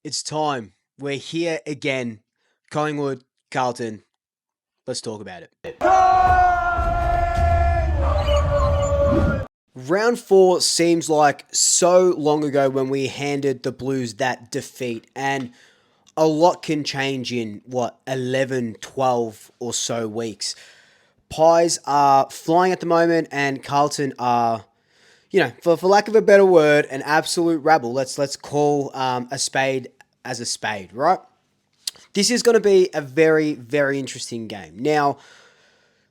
It's time. We're here again. Collingwood, Carlton. Let's talk about it. Round 4 seems like so long ago when we handed the Blues that defeat, and a lot can change in, 11, 12 or so weeks. Pies are flying at the moment, and Carlton are, for lack of a better word, an absolute rabble. Let's call a spade as a spade, right? This is going to be a very, very interesting game. Now,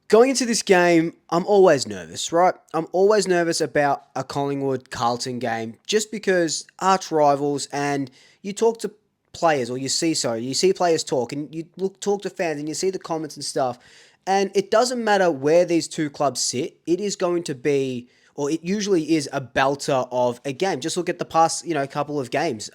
going into this game, I'm always nervous, right? I'm always nervous about a Collingwood Carlton game just because arch rivals, and you talk to players, or you see players talk, and you talk to fans and you see the comments and stuff, and it doesn't matter where these two clubs sit, it is going to be, or it usually is, a belter of a game. Just look at the past, couple of games.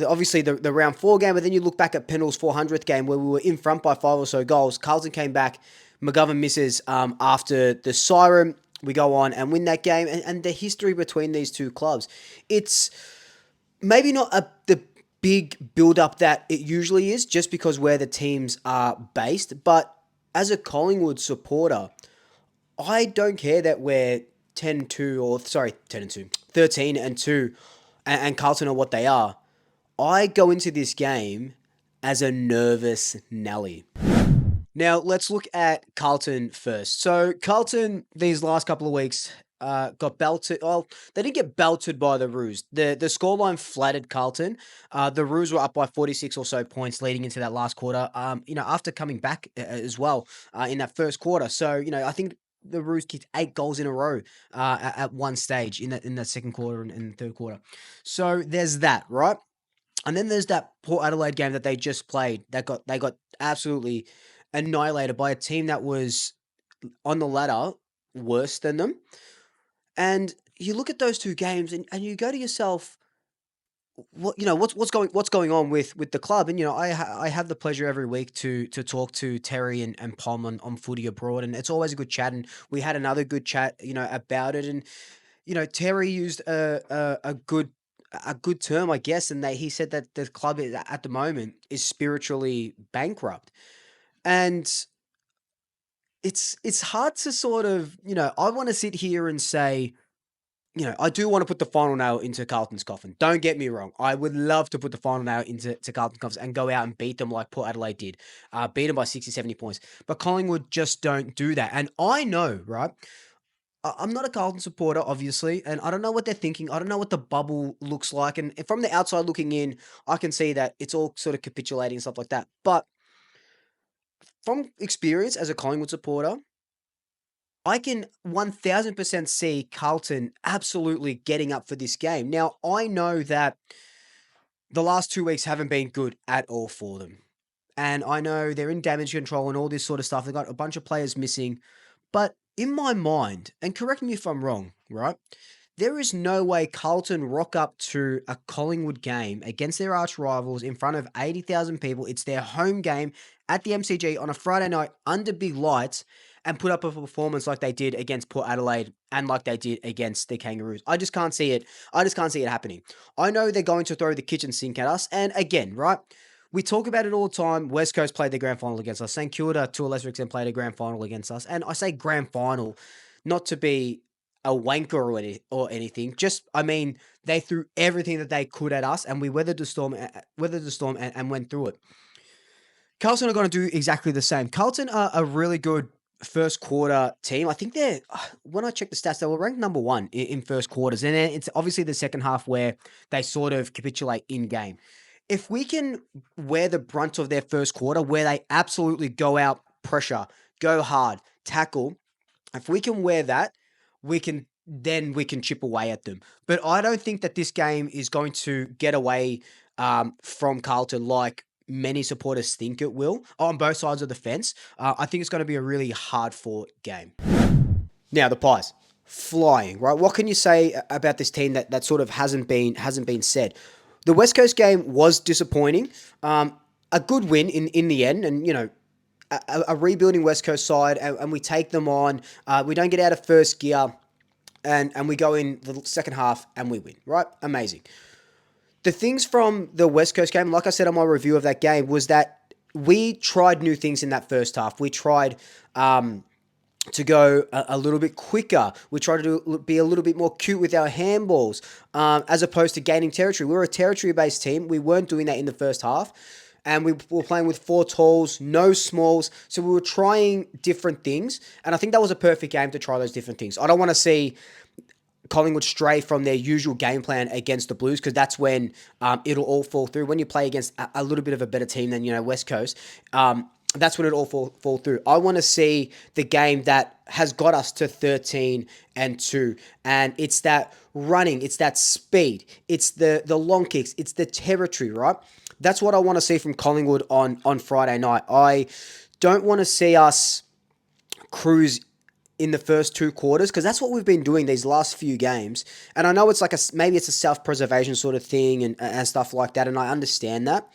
Obviously the round 4 game, but then you look back at Pendle's 400th game where we were in front by 5 or so goals. Carlton came back, McGovern misses after the siren. We go on and win that game, and the history between these two clubs, it's maybe not the big build-up that it usually is, just because where the teams are based, but as a Collingwood supporter, I don't care that we're 13 and 2, and Carlton are what they are. I go into this game as a nervous Nelly. Now, let's look at Carlton first. So, Carlton, these last couple of weeks, got belted. Well, they didn't get belted by the Roos. The scoreline flattered Carlton. The Roos were up by 46 or so points leading into that last quarter, after coming back as well in that first quarter. So, I think the Roos kicked 8 goals in a row at one stage in that second quarter and third quarter. So, there's that, right? And then there's that Port Adelaide game that they just played. They got absolutely annihilated by a team that was on the ladder worse than them. And you look at those two games and you go to yourself, what's going on with the club? And I have the pleasure every week to talk to Terry and Pom on Footy Abroad, and it's always a good chat. And we had another good chat, about it. And Terry used a good term, I guess, and he said that the club at the moment is spiritually bankrupt, and it's hard to sort of, I want to sit here and say, I do want to put the final nail into Carlton's coffin. Don't get me wrong. I would love to put the final nail into Carlton's coffin and go out and beat them like Port Adelaide did. Beat them by 60, 70 points. But Collingwood just don't do that. And I know, right? I'm not a Carlton supporter, obviously, and I don't know what they're thinking. I don't know what the bubble looks like. And from the outside looking in, I can see that it's all sort of capitulating and stuff like that. But from experience as a Collingwood supporter, I can 1000% see Carlton absolutely getting up for this game. Now, I know that the last 2 weeks haven't been good at all for them. And I know they're in damage control and all this sort of stuff. They've got a bunch of players missing. But in my mind, and correct me if I'm wrong, right? There is no way Carlton rock up to a Collingwood game against their arch rivals in front of 80,000 people. It's their home game at the MCG on a Friday night under big lights and put up a performance like they did against Port Adelaide and like they did against the Kangaroos. I just can't see it. I just can't see it happening. I know they're going to throw the kitchen sink at us. And again, right? We talk about it all the time. West Coast played the grand final against us. St Kilda, to a lesser extent, played a grand final against us. And I say grand final not to be a wanker or anything. Just, I mean, they threw everything that they could at us, and we weathered the storm, and went through it. Carlton are going to do exactly the same. Carlton are a really good first quarter team. I think when I checked the stats, they were ranked number 1 in first quarters. And then it's obviously the second half where they sort of capitulate in game. If we can wear the brunt of their first quarter, where they absolutely go out, pressure, go hard, tackle, if we can wear that, we can chip away at them. But I don't think that this game is going to get away from Carlton like many supporters think it will on both sides of the fence. I think it's going to be a really hard fought game. Now the Pies flying, right? What can you say about this team that sort of hasn't been said? The West Coast game was disappointing. A good win in the end, and a rebuilding West Coast side, and we take them on. We don't get out of first gear, and we go in the second half and we win, right? Amazing. The things from the West Coast game, like I said on my review of that game, was that we tried new things in that first half. We tried to go a little bit quicker. We tried to be a little bit more cute with our handballs, as opposed to gaining territory. We were a territory-based team. We weren't doing that in the first half. And we were playing with 4 talls, no smalls. So we were trying different things. And I think that was a perfect game to try those different things. I don't want to see Collingwood stray from their usual game plan against the Blues, because that's when it'll all fall through. When you play against a little bit of a better team than, West Coast, that's when it all fall through. I want to see the game that has got us to 13-2, and it's that running, it's that speed, it's the long kicks, it's the territory, right? That's what I want to see from Collingwood on Friday night. I don't want to see us cruise in the first 2 quarters, because that's what we've been doing these last few games. And I know it's like maybe it's a self-preservation sort of thing and stuff like that, and I understand that.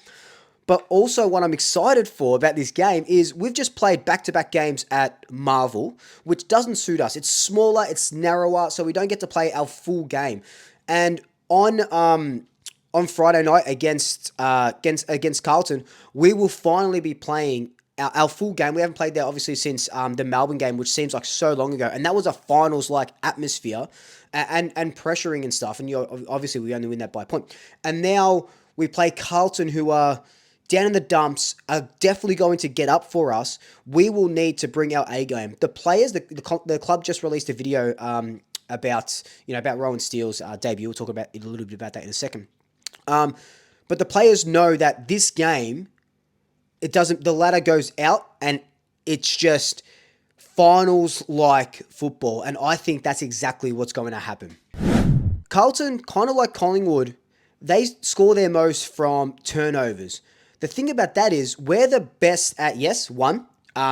But also what I'm excited for about this game is we've just played back-to-back games at Marvel, which doesn't suit us. It's smaller, it's narrower, so we don't get to play our full game. And on Friday night against Carlton, we will finally be playing our full game. We haven't played there obviously since the Melbourne game, which seems like so long ago, and that was a finals-like atmosphere and pressuring and stuff. And obviously we only win that by a point. And now we play Carlton, who are down in the dumps, are definitely going to get up for us. We will need to bring our A game. The players, the club just released a video about Roan Steele's debut. We'll talk about a little bit about that in a second. But the players know that this game, the ladder goes out and it's just finals like football. And I think that's exactly what's going to happen. Carlton, kind of like Collingwood, they score their most from turnovers. The thing about that is we're the best at,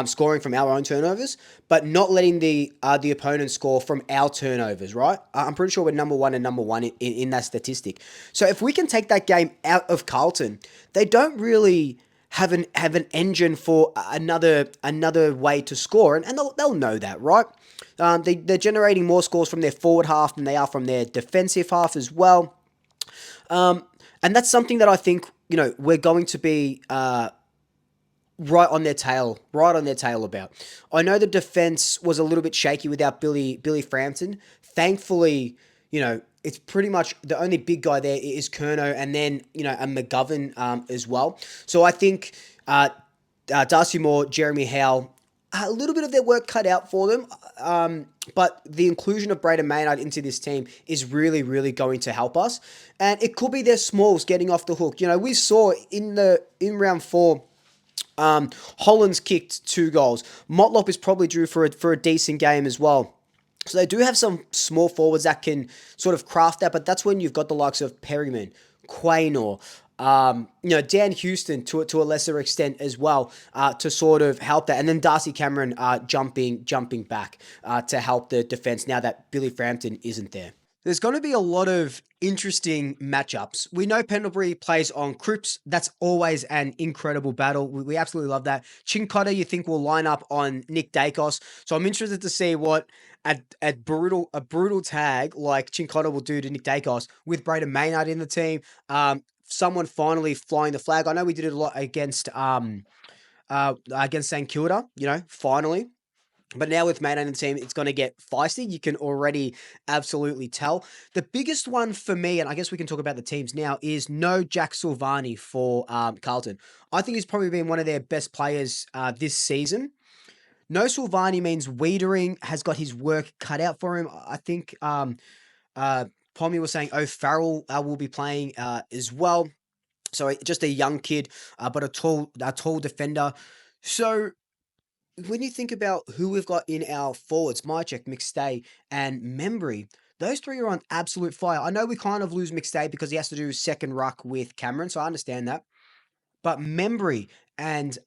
scoring from our own turnovers, but not letting the opponent score from our turnovers, right? I'm pretty sure we're number one in that statistic. So if we can take that game out of Carlton, they don't really have an engine for another way to score, and they'll know that, right? They're generating more scores from their forward half than they are from their defensive half as well. And that's something that I think, we're going to be right on their tail about. I know the defense was a little bit shaky without Billy Frampton. Thankfully, it's pretty much the only big guy there is Curnow, and then, a McGovern as well. So I think Darcy Moore, Jeremy Howe, a little bit of their work cut out for them. But the inclusion of Braden Maynard into this team is really, really going to help us. And it could be their smalls getting off the hook. We saw in round 4, Hollands kicked 2 goals. Motlop is probably due for a decent game as well. So they do have some small forwards that can sort of craft that, but that's when you've got the likes of Perryman, Quaynor, Dan Houston to a lesser extent as well, to sort of help that. And then Darcy Cameron jumping back to help the defense now that Billy Frampton isn't there. There's going to be a lot of interesting matchups. We know Pendlebury plays on Cripps. That's always an incredible battle. We absolutely love that. Chincotta, you think, will line up on Nick Dacos. So I'm interested to see what a brutal tag like Chincotta will do to Nick Dacos with Braden Maynard in the team. Someone finally flying the flag. I know we did it a lot against St Kilda, finally. But now with Maynard in the team, it's going to get feisty. You can already absolutely tell. The biggest one for me, and I guess we can talk about the teams now, is no Jack Silvani for Carlton. I think he's probably been one of their best players this season. No Silvani means Wiedering has got his work cut out for him. I think Pommy was saying O'Farrell will be playing as well. So just a young kid, but a tall defender. So when you think about who we've got in our forwards, Mychek, McStay, and Membry, those 3 are on absolute fire. I know we kind of lose McStay because he has to do second ruck with Cameron, so I understand that. But Membry and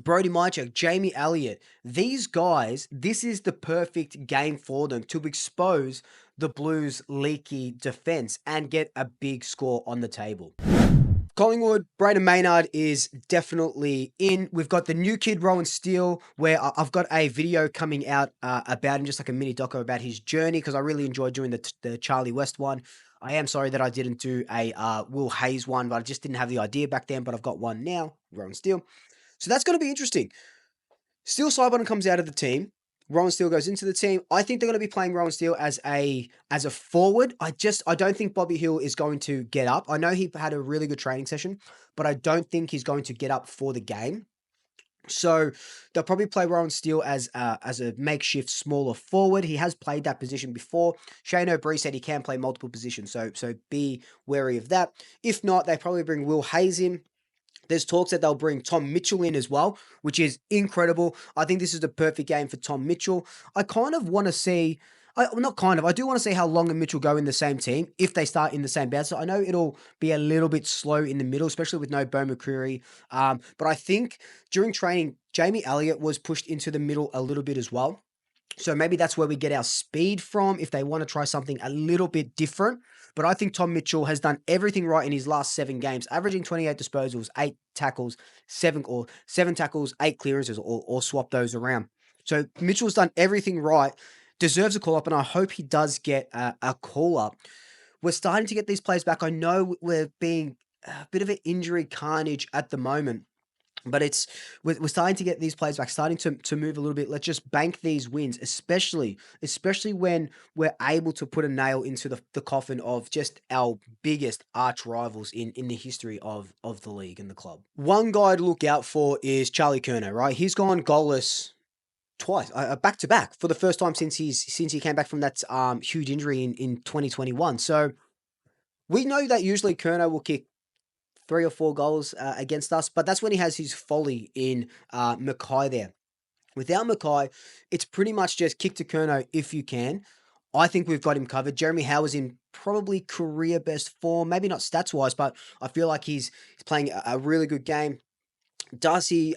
Brody Mychek, Jamie Elliott, these guys, this is the perfect game for them to expose the Blues' leaky defense and get a big score on the table. Collingwood, Braden Maynard is definitely in. We've got the new kid, Roan Steele, where I've got a video coming out about him, just like a mini doco about his journey, because I really enjoyed doing the Charlie West one. I am sorry that I didn't do a Will Hayes one, but I just didn't have the idea back then. But I've got one now, Roan Steele. So that's going to be interesting. Steele Sidebottom comes out of the team. Roan Steele goes into the team. I think they're going to be playing Roan Steele as a forward. I don't think Bobby Hill is going to get up. I know he had a really good training session, but I don't think he's going to get up for the game. So they'll probably play Roan Steele as a makeshift smaller forward. He has played that position before. Shane O'Brien said he can play multiple positions, so be wary of that. If not, they probably bring Will Hayes in. There's talks that they'll bring Tom Mitchell in as well, which is incredible. I think this is the perfect game for Tom Mitchell. I kind of want to see, not kind of, I do want to see how Long and Mitchell go in the same team if they start in the same bout. So I know it'll be a little bit slow in the middle, especially with no Bo McCreary. But I think during training, Jamie Elliott was pushed into the middle a little bit as well. So maybe that's where we get our speed from if they want to try something a little bit different. But I think Tom Mitchell has done everything right in his last 7 games, averaging 28 disposals, 8 tackles, 7 tackles, 8 clearances, or swap those around. So Mitchell's done everything right, deserves a call up, and I hope he does get a call up. We're starting to get these players back. I know we're being a bit of an injury carnage at the moment. But we're starting to get these players back, starting to move a little bit. Let's just bank these wins, especially when we're able to put a nail into the coffin of just our biggest arch rivals in the history of the league and the club. One guy to look out for is Charlie Curnow, right? He's gone goalless twice, back to back, for the first time since he came back from that huge injury in 2021. So we know that usually Curnow will kick 3 or 4 goals against us, but that's when he has his folly in Mackay there. Without Mackay, it's pretty much just kick to Curnow if you can. I think we've got him covered. Jeremy Howe is in probably career best form, maybe not stats wise, but I feel like he's playing a really good game. Darcy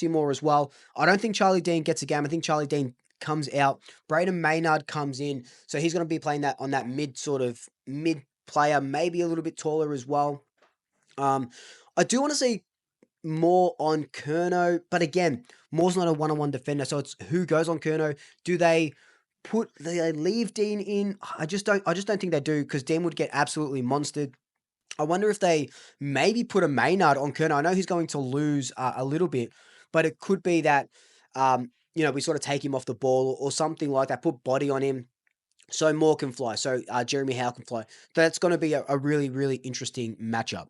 Moore as well. I don't think Charlie Dean gets a game. I think Charlie Dean comes out. Braden Maynard comes in, so he's going to be playing that on that mid player, maybe a little bit taller as well. I do want to see more on Curnow, but again, Moore's not a one-on-one defender, so it's who goes on Curnow. Do they leave Dean in? I just don't think they do, because Dean would get absolutely monstered. I wonder if they maybe put a Maynard on Curnow. I know he's going to lose a little bit, but it could be that we sort of take him off the ball or something like that. Put body on him, so Moore can fly, so Jeremy Howe can fly. That's going to be a really, really interesting matchup.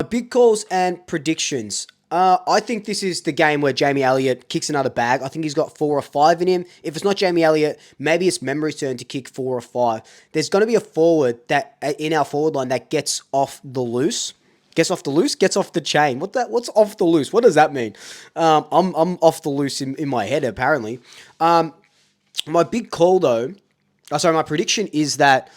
Big calls and predictions. I think this is the game where Jamie Elliott kicks another bag. I think he's got 4 or 5 in him. If it's not Jamie Elliott, maybe it's Memory's turn to kick 4 or 5. There's going to be a forward that in our forward line that gets off the loose. Gets off the chain. What's off the loose? What does that mean? I'm off the loose in my head, apparently. My big call, though, my prediction is that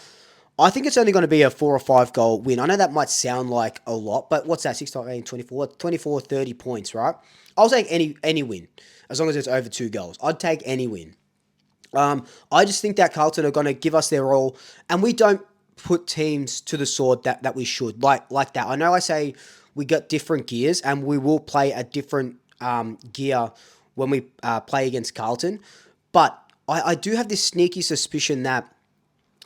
I think it's only going to be a 4 or 5 goal win. I know that might sound like a lot, but what's that? 6 times 8, 24, 30 points, right? I'll take any win, as long as it's over 2 goals. I'd take any win. I just think that Carlton are going to give us their all, and we don't put teams to the sword that we should, like that. I know I say we got different gears, and we will play a different gear when we play against Carlton, but I do have this sneaky suspicion that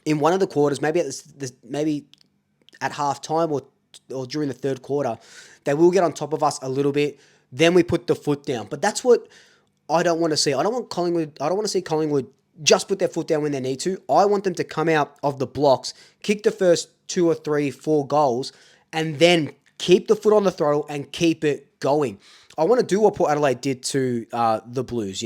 in one of the quarters, maybe at halftime or during the third quarter, they will get on top of us a little bit. Then we put the foot down. But that's what I don't want to see. I don't want to see Collingwood just put their foot down when they need to. I want them to come out of the blocks, kick the first 2 or 3, 4 goals, and then keep the foot on the throttle and keep it going. I want to do what Port Adelaide did to the Blues,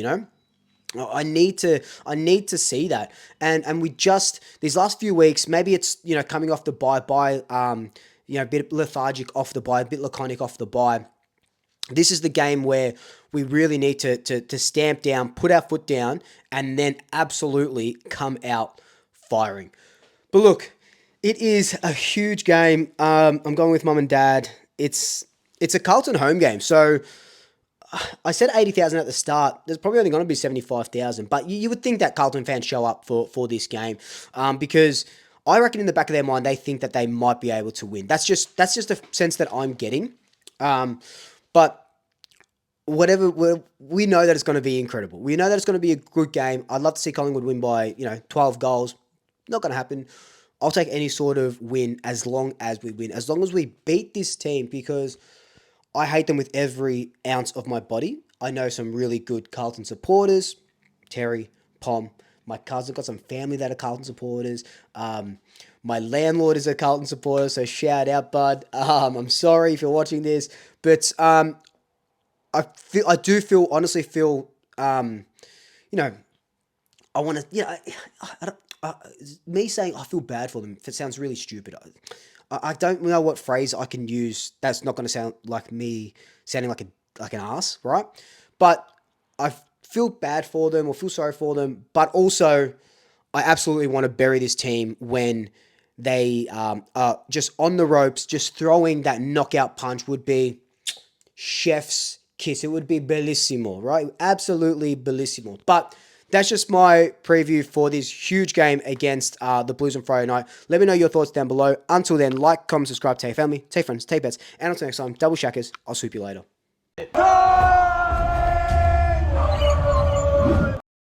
I need to see that, and we just these last few weeks, maybe it's coming off the bye, a bit lethargic off the bye, a bit laconic off the bye. This is the game where we really need to stamp down, put our foot down, and then absolutely come out firing. But look, it is a huge game. I'm going with Mum and Dad. It's a Carlton home game, so I said 80,000 at the start. There's probably only going to be 75,000, but you would think that Carlton fans show up for this game, because I reckon in the back of their mind they think that they might be able to win. That's just a sense that I'm getting. But whatever, we know that it's going to be incredible. We know that it's going to be a good game. I'd love to see Collingwood win by 12 goals. Not going to happen. I'll take any sort of win as long as we win, as long as we beat this team, because I hate them with every ounce of my body. I know some really good Carlton supporters, Terry, Pom, my cousin, got some family that are Carlton supporters. My landlord is a Carlton supporter, so shout out, bud. I'm sorry if you're watching this, but honestly feel, you know, I want to, I don't, me saying I feel bad for them, it sounds really stupid. I don't know what phrase I can use that's not going to sound like me sounding like an ass, right? But I feel bad for them or feel sorry for them, but also I absolutely want to bury this team when they are just on the ropes. Just throwing that knockout punch would be chef's kiss. It would be bellissimo, right? Absolutely bellissimo. But that's just my preview for this huge game against the Blues on Friday night. Let me know your thoughts down below. Until then, like, comment, subscribe, tell your family, tell your friends, tell your bets. And until next time, double shackers. I'll swoop you later.